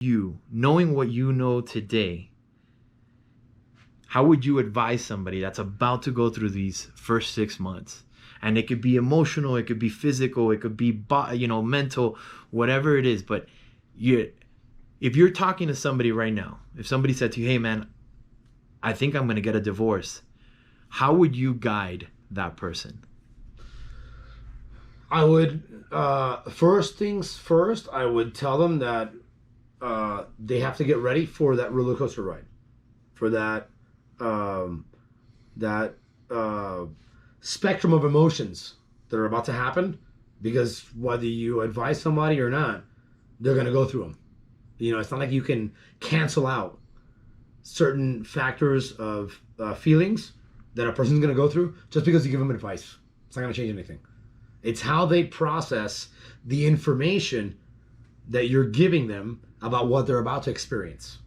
you, knowing what you know today, how would you advise somebody that's about to go through these first 6 months? And it could be emotional, it could be physical, it could be, mental, whatever it is. But if you're talking to somebody right now, if somebody said to you, hey man, I think I'm going to get a divorce, how would you guide that person? I would, first things first, I would tell them that they have to get ready for that roller coaster ride, for that spectrum of emotions that are about to happen, because whether you advise somebody or not, they're going to go through them. You know, it's not like you can cancel out certain factors of feelings that a person's going to go through just because you give them advice. It's not going to change anything. It's how they process the information that you're giving them about what they're about to experience.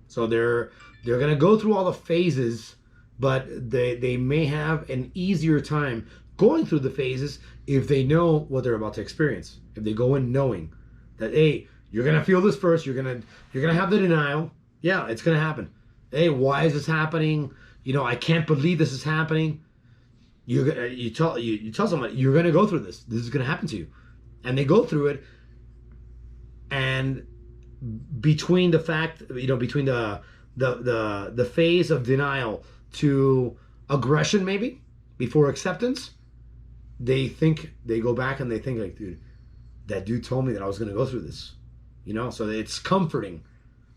So they're going to go through all the phases, but they may have an easier time going through the phases if they know what they're about to experience. If they go in knowing that, hey, you're going to feel this first, you're going to have the denial. Yeah, it's going to happen. Hey, why is this happening? You know, I can't believe this is happening. You tell somebody you're going to go through this. This is going to happen to you, and they go through it. And between the fact, between the phase of denial to aggression, maybe before acceptance, they go back and they think like, dude, that dude told me that I was going to go through this. You know, so it's comforting.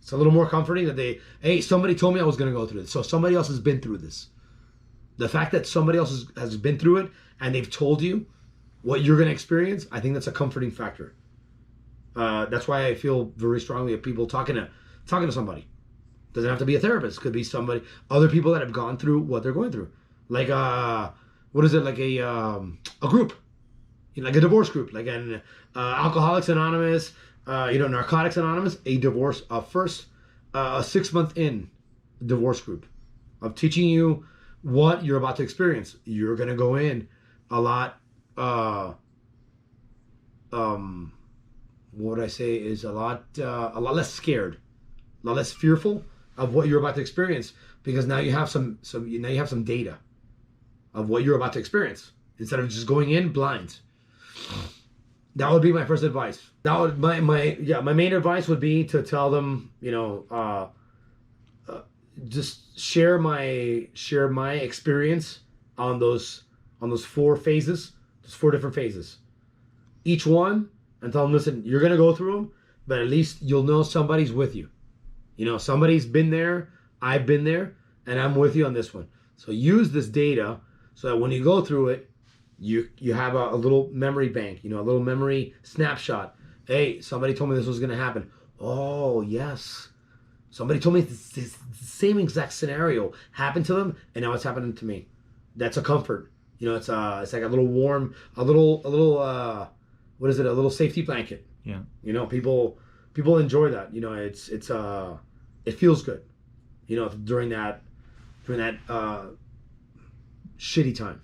It's a little more comforting that hey, somebody told me I was going to go through this. So somebody else has been through this. The fact that somebody else has been through it and they've told you what you're going to experience, I think that's a comforting factor. That's why I feel very strongly of people talking to somebody. Doesn't have to be a therapist. Could be other people that have gone through what they're going through. Like what is it? Like a group, like a divorce group, like an Alcoholics Anonymous, Narcotics Anonymous, a divorce, a 6-month in divorce group of teaching you what you're about to experience. You're gonna go in a lot. What would I say is a lot less scared, a lot less fearful of what you're about to experience, because now you have some data of what you're about to experience instead of just going in blind. That would be my first advice. That would my main advice would be to tell them, just share my experience on those 4 phases, those 4 different phases, each one, and tell them, listen, you're gonna go through them, but at least you'll know somebody's with you. You know, somebody's been there, I've been there, and I'm with you on this one. So use this data so that when you go through it, you have a little memory bank, a little memory snapshot. Hey, somebody told me this was gonna happen. Oh yes. Somebody told me this same exact scenario happened to them, and now it's happening to me. That's a comfort. It's like a little warm, a little what is it? A little safety blanket. Yeah. People enjoy that. It feels good. During that shitty time.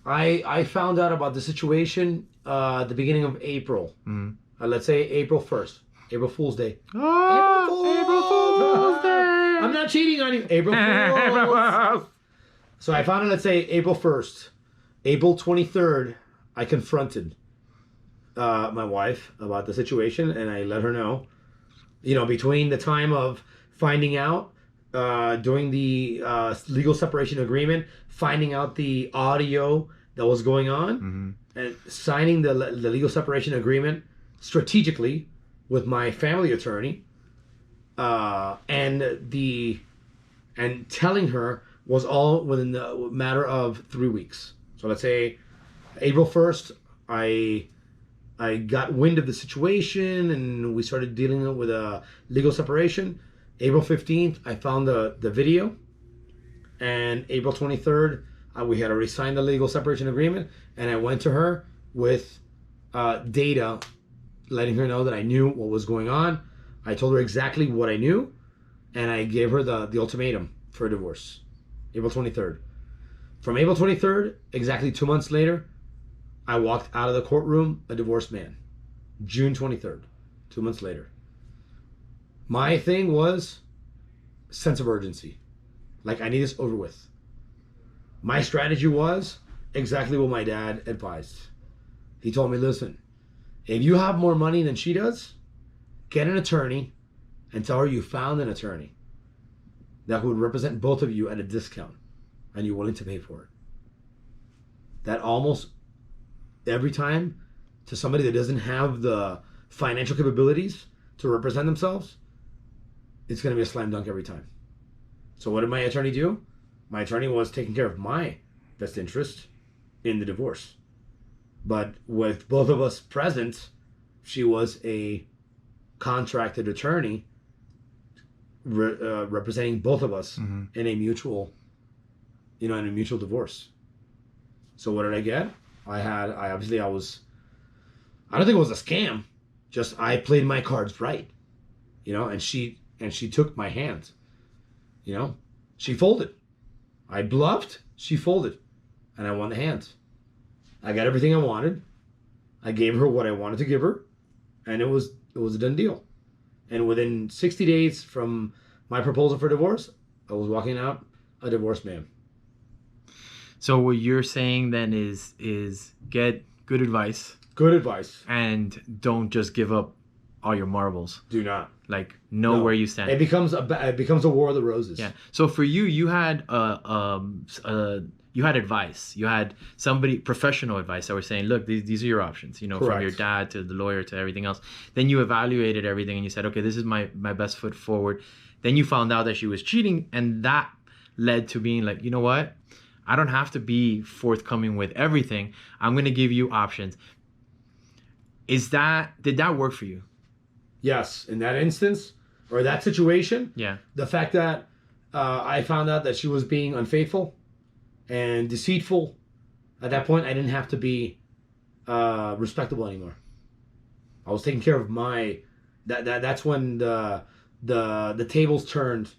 I found out about the situation at the beginning of April. Mm-hmm. Let's say April 1st. April Fool's Day. Oh, April Fool's Day! I'm not cheating on you. April Fool's. So I found it, let's say, April 1st. April 23rd, I confronted my wife about the situation, and I let her know. Between the time of finding out, doing the legal separation agreement, finding out the audio that was going on, mm-hmm. and signing the legal separation agreement strategically with my family attorney, and telling her was all within the matter of 3 weeks. So let's say April 1st, I got wind of the situation and we started dealing with a legal separation. April 15th, I found the video, and April 23rd, we had already signed the legal separation agreement, and I went to her with data, letting her know that I knew what was going on. I told her exactly what I knew, and I gave her the ultimatum for a divorce. April 23rd. From April 23rd, exactly 2 months later, I walked out of the courtroom a divorced man. June 23rd, 2 months later. My thing was sense of urgency. Like, I need this over with. My strategy was exactly what my dad advised. He told me, listen, if you have more money than she does, get an attorney and tell her you found an attorney that would represent both of you at a discount and you're willing to pay for it. That almost every time, to somebody that doesn't have the financial capabilities to represent themselves, it's going to be a slam dunk every time. So what did my attorney do? My attorney was taking care of my best interest in the divorce. But with both of us present, she was a contracted attorney representing both of us in a mutual, in a mutual divorce. So what did I get? I don't think it was a scam. Just I played my cards right, and she took my hand, she folded. I bluffed, she folded, and I won the hand. I got everything I wanted. I gave her what I wanted to give her, and it was a done deal. And within 60 days from my proposal for divorce, I was walking out a divorced man. So what you're saying then is get good advice. Good advice. And don't just give up all your marbles. Do not. Like, know where you stand. It becomes a war of the roses. Yeah. So for you, you had advice. You had somebody, professional advice, that were saying, look, these are your options, Correct. From your dad to the lawyer to everything else. Then you evaluated everything and you said, okay, this is my best foot forward. Then you found out that she was cheating, and that led to being like, you know what? I don't have to be forthcoming with everything. I'm going to give you options. Did that work for you? Yes. In that instance, or that situation, Yeah. the fact that I found out that she was being unfaithful and deceitful, at that point, I didn't have to be respectable anymore. I was taking care of that's when the tables turned,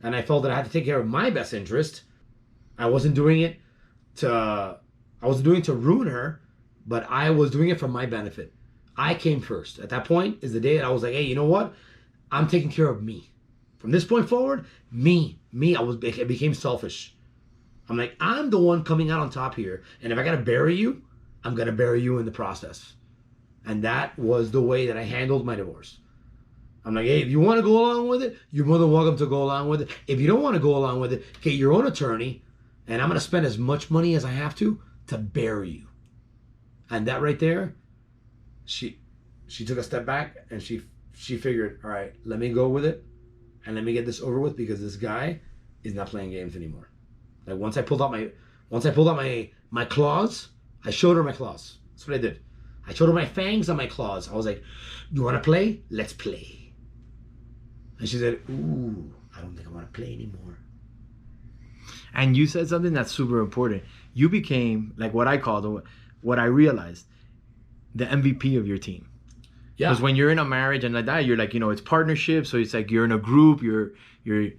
and I felt that I had to take care of my best interest. I wasn't doing it to ruin her, but I was doing it for my benefit. I came first. At that point is the day that I was like, hey, you know what? I'm taking care of me. From this point forward, me. I became selfish. I'm like, I'm the one coming out on top here. And if I got to bury you, I'm going to bury you in the process. And that was the way that I handled my divorce. I'm like, hey, if you want to go along with it, you're more than welcome to go along with it. If you don't want to go along with it, get your own attorney. And I'm going to spend as much money as I have to bury you. And that right there, she took a step back and she figured, all right, let me go with it and let me get this over with, because this guy is not playing games anymore. Like, once I pulled out my claws, I showed her my claws. That's what I did. I showed her my fangs and my claws. I was like, you want to play? Let's play. And she said, ooh, I don't think I want to play anymore. And you said something that's super important. You became, like, what I realized, the MVP of your team. Yeah. Because when you're in a marriage and like that, you're like, it's partnership. So it's like you're in a group. You're a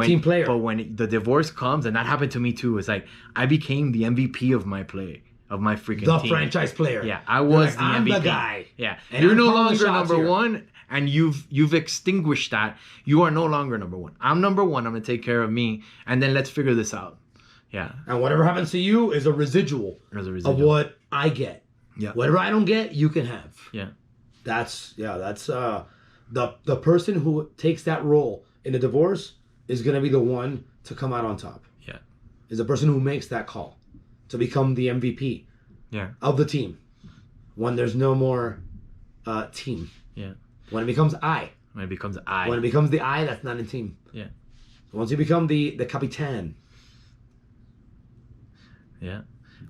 team player. But when the divorce comes, and that happened to me too, it's like I became the MVP of my play, of my freaking the team. franchise player. Yeah, I was the I'm MVP. the guy. Yeah, and you're I'm no calling the longer shots number here. one, and you've extinguished that. You are no longer number one. I'm number one. I'm gonna take care of me, and then let's figure this out. Yeah. And whatever happens to you is a residual, of what I get. Yeah. Whatever I don't get, you can have. Yeah. That's the person who takes that role in a divorce is going to be the one to come out on top. Yeah. Is the person who makes that call to become the MVP. Yeah. Of the team. When there's no more team. Yeah. When it becomes I. When it becomes I. When it becomes the I, that's not a team. Yeah. Once you become the Capitan. Yeah.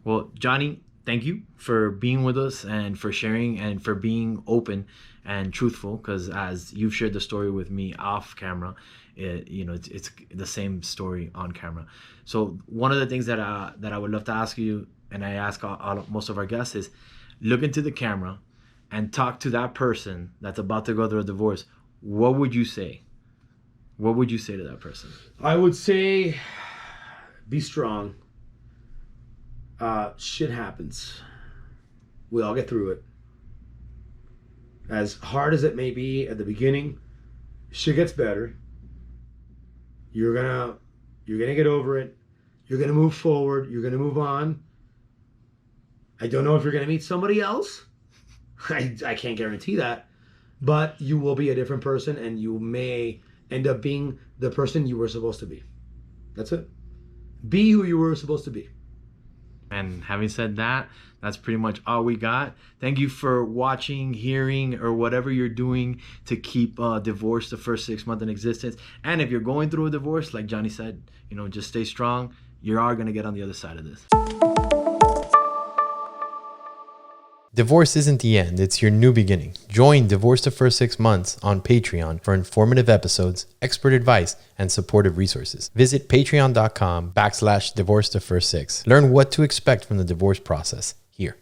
Well, Johnny, thank you for being with us and for sharing and for being open and truthful, because as you've shared the story with me off camera, it's the same story on camera. So one of the things that I would love to ask you, and I ask most of our guests, is look into the camera and talk to that person that's about to go through a divorce. What would you say? What would you say to that person? I would say, be strong. Shit happens. We all get through it. As hard as it may be at the beginning, Shit gets better. You're gonna get over it. You're gonna move forward. You're gonna move on. I don't know if you're gonna meet somebody else. I can't guarantee that. But you will be a different person, and you may end up being the person you were supposed to be. That's it. Be who you were supposed to be. And having said that, that's pretty much all we got. Thank you for watching, hearing, or whatever you're doing to keep divorce the first 6 months in existence. And if you're going through a divorce, like Johnny said, just stay strong. You are going to get on the other side of this. Divorce isn't the end, it's your new beginning. Join Divorce the First 6 Months on Patreon for informative episodes, expert advice, and supportive resources. Visit patreon.com/divorce the first 6. Learn what to expect from the divorce process